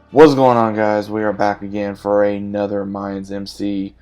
What's going on, guys? We are back again for another Mayans MC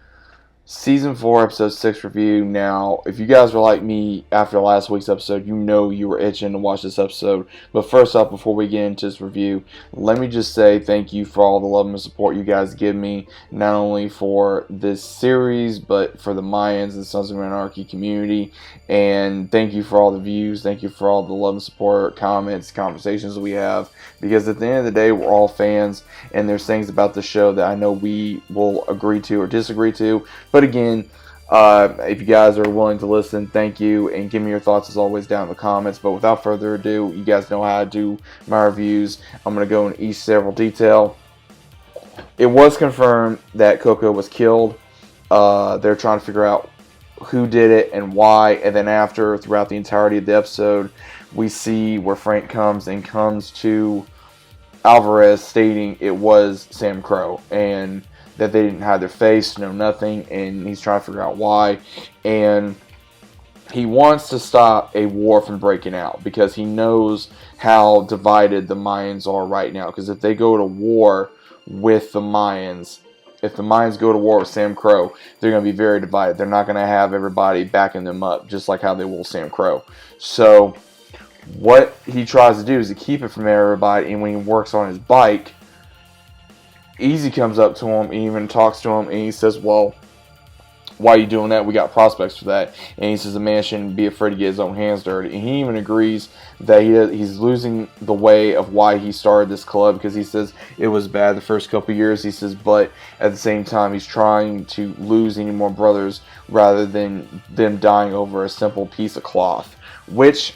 Season 4, Episode 6 review. Now, if you guys were like me after last week's episode, you know you were itching to watch this episode. But first off, before we get into this review, let me just say thank you for all the love and support you guys give me, not only for this series, but for the Mayans and Sons of Anarchy community. And thank you for all the views. Thank you for all the love and support, comments, conversations that we have. Because at the end of the day, we're all fans, and there's things about the show that I know we will agree to or disagree to. But again, if you guys are willing to listen, thank you, and give me your thoughts as always down in the comments. But without further ado, you guys know how I do my reviews. I'm going to go into each several detail. It was confirmed that Coco was killed. They're trying to figure out who did it and why. And then after, throughout the entirety of the episode, we see where Frank comes to Alvarez stating it was Sam Crow, and that they didn't hide their face, know nothing, and he's trying to figure out why. And he wants to stop a war from breaking out because he knows how divided the Mayans are right now. Because if they go to war with the Mayans, if the Mayans go to war with Sam Crow, they're going to be very divided. They're not going to have everybody backing them up, just like how they will Sam Crow. So what he tries to do is to keep it from everybody, and when he works on his bike, Easy comes up to him and even talks to him, and he says, well, why are you doing that? We got prospects for that. And he says a man shouldn't be afraid to get his own hands dirty. And he even agrees that he's losing the way of why he started this club, because he says it was bad the first couple of years. He says, but at the same time, he's trying to lose any more brothers rather than them dying over a simple piece of cloth. Which,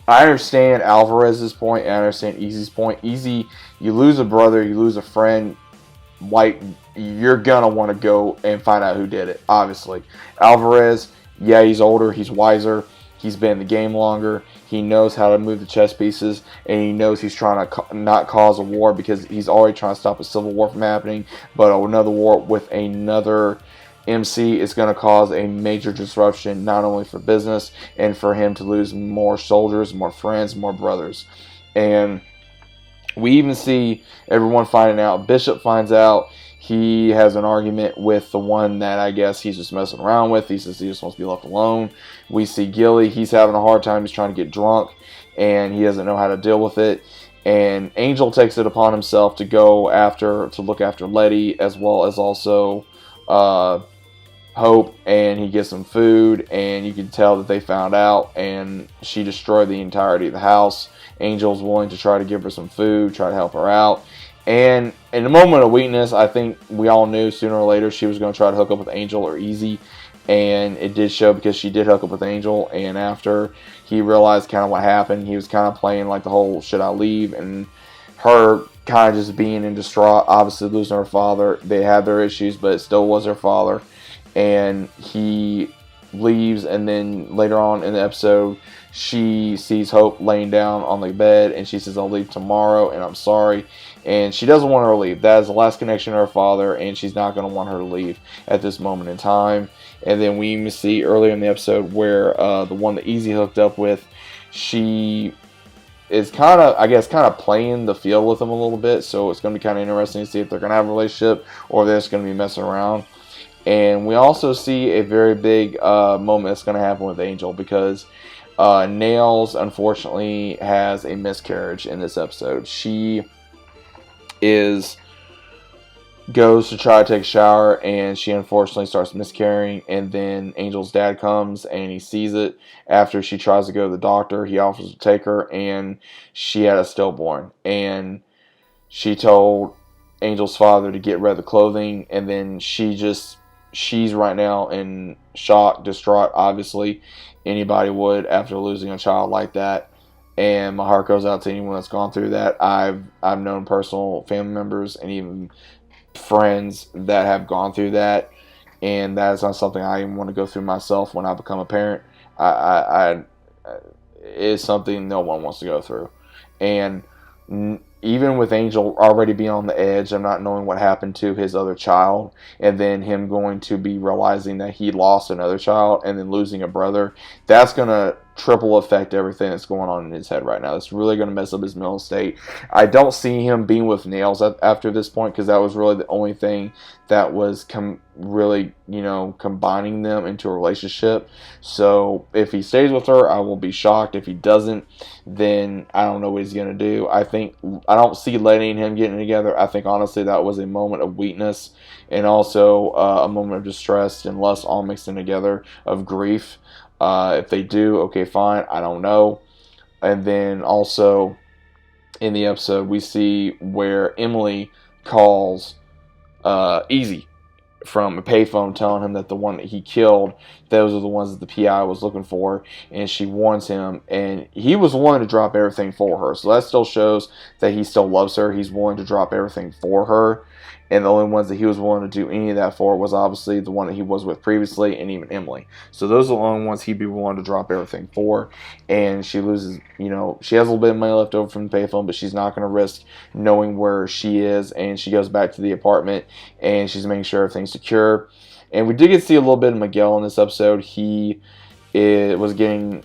I understand Alvarez's point, and I understand Easy's point. Easy, you lose a brother, you lose a friend, like, you're gonna want to go and find out who did it, obviously. Alvarez, yeah, he's older, he's wiser, he's been in the game longer, he knows how to move the chess pieces, and he knows he's trying to not cause a war, because he's already trying to stop a civil war from happening, but another war with another MC is going to cause a major disruption, not only for business and for him to lose more soldiers, more friends, more brothers. And we even see everyone finding out. Bishop finds out. He has an argument with the one that I guess he's just messing around with. He says he just wants to be left alone. We see Gilly. He's having a hard time. He's trying to get drunk, and he doesn't know how to deal with it. And Angel takes it upon himself to look after Letty, as well as also Hope, and he gets some food, and you can tell that they found out, and she destroyed the entirety of the house. Angel's willing to try to give her some food, try to help her out. And in a moment of weakness, I think we all knew sooner or later she was going to try to hook up with Angel or Easy. And it did show, because she did hook up with Angel. And after he realized kind of what happened, he was kind of playing like the whole should I leave, and her kind of just being in distraught, obviously losing her father. They had their issues, but it still was her father. And he leaves, and then later on in the episode, she sees Hope laying down on the bed, and she says, I'll leave tomorrow, and I'm sorry. And she doesn't want her to leave. That is the last connection to her father, and she's not going to want her to leave at this moment in time. And then we even see earlier in the episode where the one that Easy hooked up with, she is kind of playing the field with him a little bit. So it's going to be kind of interesting to see if they're going to have a relationship, or if they're just going to be messing around. And we also see a very big moment that's going to happen with Angel, because Nails, unfortunately, has a miscarriage in this episode. She goes to try to take a shower, and she unfortunately starts miscarrying, and then Angel's dad comes, and he sees it. After she tries to go to the doctor, he offers to take her, and she had a stillborn. And she told Angel's father to get rid of the clothing, and then she's right now in shock, distraught. Obviously, anybody would after losing a child like that. And my heart goes out to anyone that's gone through that. I've known personal family members and even friends that have gone through that, and that is not something I even want to go through myself when I become a parent. It's something no one wants to go through. And even with Angel already being on the edge of not knowing what happened to his other child, and then him going to be realizing that he lost another child, and then losing a brother, that's going to triple affect everything that's going on in his head right now. It's really going to mess up his mental state. I don't see him being with Nails after this point, because that was really the only thing that was really, combining them into a relationship. So if he stays with her, I will be shocked. If he doesn't, then I don't know what he's going to do. I don't see Letty and him getting together. I think honestly that was a moment of weakness, and also a moment of distress and lust all mixed in together, of grief. If they do, okay, fine. I don't know. And then also in the episode, we see where Emily calls Easy from a payphone, telling him that the one that he killed, those are the ones that the PI was looking for, and she warns him, and he was willing to drop everything for her. So that still shows that he still loves her. He's willing to drop everything for her. And the only ones that he was willing to do any of that for was obviously the one that he was with previously, and even Emily. So those are the only ones he'd be willing to drop everything for. And she loses, she has a little bit of money left over from the payphone, but she's not going to risk knowing where she is. And she goes back to the apartment, and she's making sure everything's secure. And we did get to see a little bit of Miguel in this episode. He was getting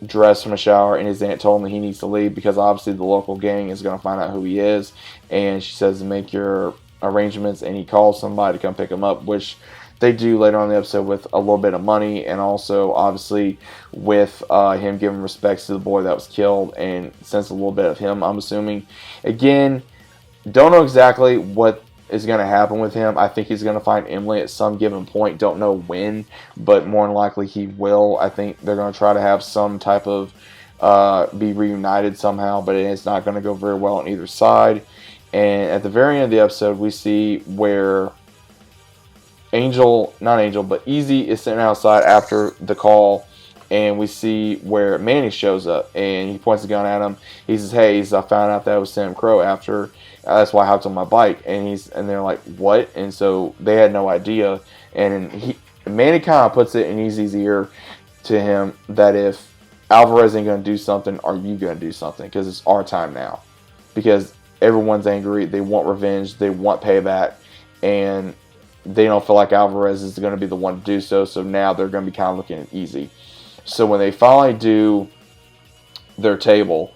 dressed from a shower, and his aunt told him that he needs to leave because obviously the local gang is going to find out who he is. And she says to make your arrangements, and he calls somebody to come pick him up, which they do later on in the episode with a little bit of money, and also obviously with him giving respects to the boy that was killed, and sense a little bit of him, I'm assuming. Again, don't know exactly what is going to happen with him. I think he's going to find Emily at some given point. Don't know when, but more than likely he will. I think they're going to try to have some type of be reunited somehow, but it's not going to go very well on either side. And at the very end of the episode, we see where Easy is sitting outside after the call, and we see where Manny shows up, and he points a gun at him. He says, "Hey," I found out that was Sam Crow after. That's why I hopped on my bike. And they're like, "What?" And so they had no idea. And Manny kind of puts it in Easy's ear to him that if Alvarez ain't going to do something, are you going to do something? Because it's our time now. Because everyone's angry. They want revenge. They want payback. And they don't feel like Alvarez is going to be the one to do so. So now they're going to be kind of looking at Easy. So when they finally do their table,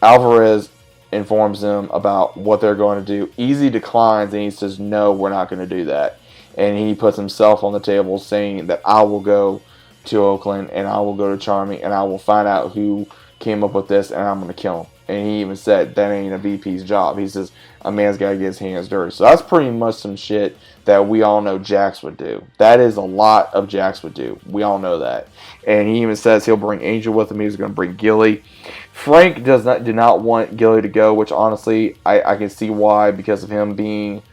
Alvarez informs them about what they're going to do. Easy declines, and he says, "No, we're not going to do that." And he puts himself on the table saying that I will go to Oakland, and I will go to Charming, and I will find out who came up with this, and I'm going to kill him. And he even said that ain't a VP's job. He says a man's got to get his hands dirty. So that's pretty much some shit that we all know Jax would do. That is a lot of Jax would do. We all know that. And he even says he'll bring Angel with him. He's going to bring Gilly. Frank did not want Gilly to go, which honestly I can see why, because of him being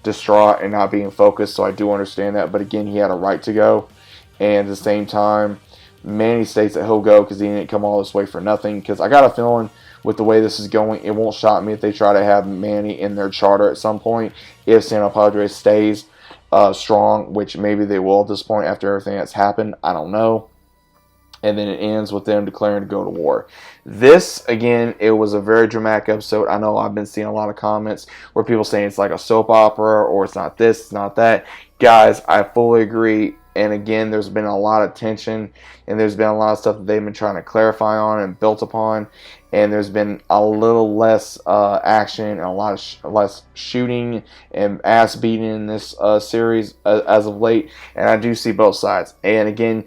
distraught and not being focused. So I do understand that. But again, he had a right to go. And at the same time, Manny states that he'll go because he didn't come all this way for nothing. Because I got a feeling with the way this is going, it won't shock me if they try to have Manny in their charter at some point if San Padre stays strong, which maybe they will at this point after everything that's happened. I don't know. And then it ends with them declaring to go to war. This, again, it was a very dramatic episode. I know I've been seeing a lot of comments where people saying it's like a soap opera or it's not this, it's not that. Guys, I fully agree. And again, there's been a lot of tension, and there's been a lot of stuff that they've been trying to clarify on and built upon. And there's been a little less action and a lot of less shooting and ass beating in this series as of late. And I do see both sides. And again,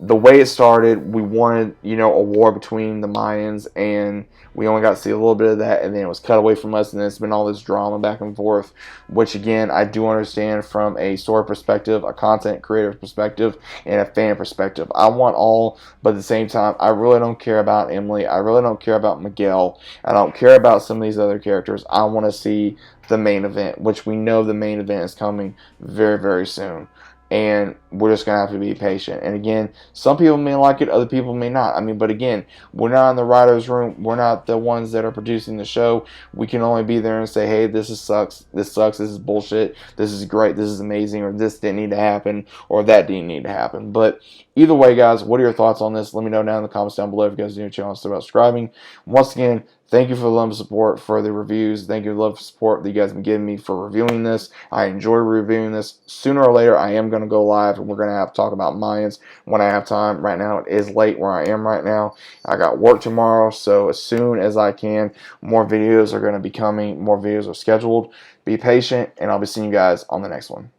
the way it started, we wanted, a war between the Mayans, and we only got to see a little bit of that, and then it was cut away from us, and then it's been all this drama back and forth, which again, I do understand from a story perspective, a content creator perspective, and a fan perspective. I want all, but at the same time, I really don't care about Emily. I really don't care about Miguel. I don't care about some of these other characters. I want to see the main event, which we know the main event is coming very, very soon. And we're just going to have to be patient. And again, some people may like it, other people may not. But again, we're not in the writer's room. We're not the ones that are producing the show. We can only be there and say, hey, this sucks. This is bullshit. This is great. This is amazing. Or this didn't need to happen. Or that didn't need to happen. But either way, guys, what are your thoughts on this? Let me know down in the comments down below. If you guys are new to the channel, start subscribing. Once again, Thank you for the love and support for the reviews. Thank you for the love and support that you guys have been giving me for reviewing this. I enjoy reviewing this. Sooner or later, I am going to go live, and we're going to have to talk about Mayans when I have time. Right now, it is late where I am right now. I got work tomorrow, so as soon as I can, more videos are going to be coming. More videos are scheduled. Be patient, and I'll be seeing you guys on the next one.